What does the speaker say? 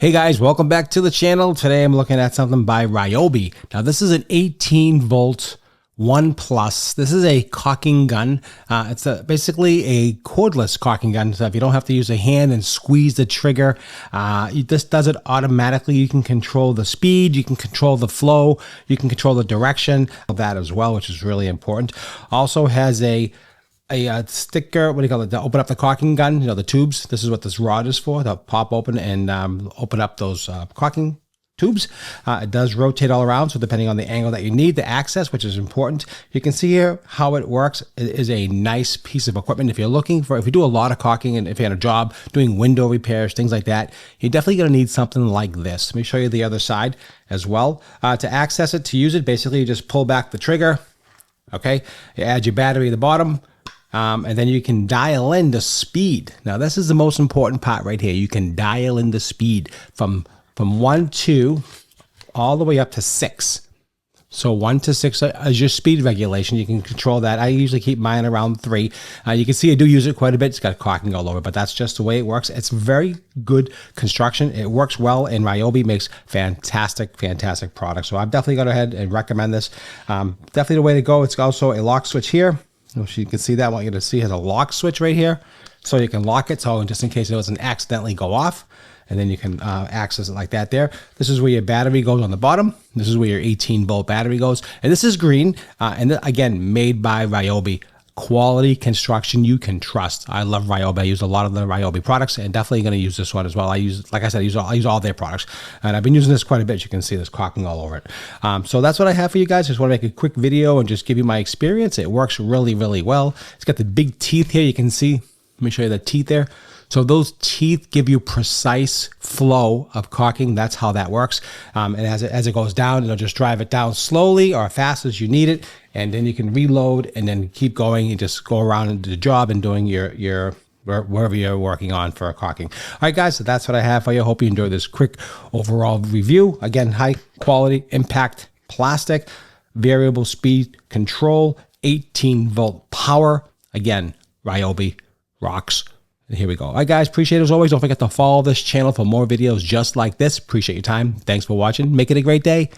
Hey guys, welcome back to the channel. Today I'm looking at something by RYOBI. Now this is an 18 volt 1 plus. This is a caulking gun. It's basically a cordless caulking gun. So if you don't have to use a hand and squeeze the trigger, this does it automatically. You can control the speed, you can control the flow, you can control the direction of that as well, which is really important. Also has a sticker, what do you call it, to open up the caulking gun, you know, the tubes. This is what this rod is for, to pop open and open up those caulking tubes. It does rotate all around, so depending on the angle that you need to access, which is important. You can see here how it works. It is a nice piece of equipment. If you're looking for, if you do a lot of caulking and if you're in a job doing window repairs, things like that, you're definitely going to need something like this. Let me show you the other side as well. To access it, to use it, basically you just pull back the trigger. Okay, you add your battery at the bottom. And then you can dial in the speed. Now this is the most important part right here. You can dial in the speed from 1, 2, all the way up to 6. So 1 to 6 is your speed regulation. You can control that. I usually keep mine around 3. You can see I do use it quite a bit. It's got caulking all over, but that's just the way it works. It's very good construction. It works well, and RYOBI makes fantastic products. So I'm definitely going to go ahead and recommend this. Definitely the way to go. It's also a lock switch here. So you can see that. I want you to see it has a lock switch right here, so you can lock it. So just in case it doesn't accidentally go off, and then you can access it like that there. This is where your battery goes on the bottom. This is where your 18 volt battery goes. And this is green. And again, made by RYOBI. Quality construction you can trust. I love RYOBI. I use a lot of the RYOBI products, and definitely going to use this one as well. I use, like I said, I use all their products, and I've been using this quite a bit. You can see this caulking all over it. So that's what I have for you guys. Just want to make a quick video and just give you my experience. It works really well. It's got the big teeth here. You can see. Let me show you the teeth there. So those teeth give you precise flow of caulking. That's how that works. And as it goes down, it'll just drive it down slowly or fast as you need it. And then you can reload and then keep going and just go around into the job and doing your wherever you're working on for caulking. All right, guys, so that's what I have for you. Hope you enjoyed this quick overall review. Again, high quality impact plastic, variable speed control, 18 volt power. Again, RYOBI rocks. And here we go. All right, guys, appreciate it as always. Don't forget to follow this channel for more videos just like this. Appreciate your time. Thanks for watching. Make it a great day.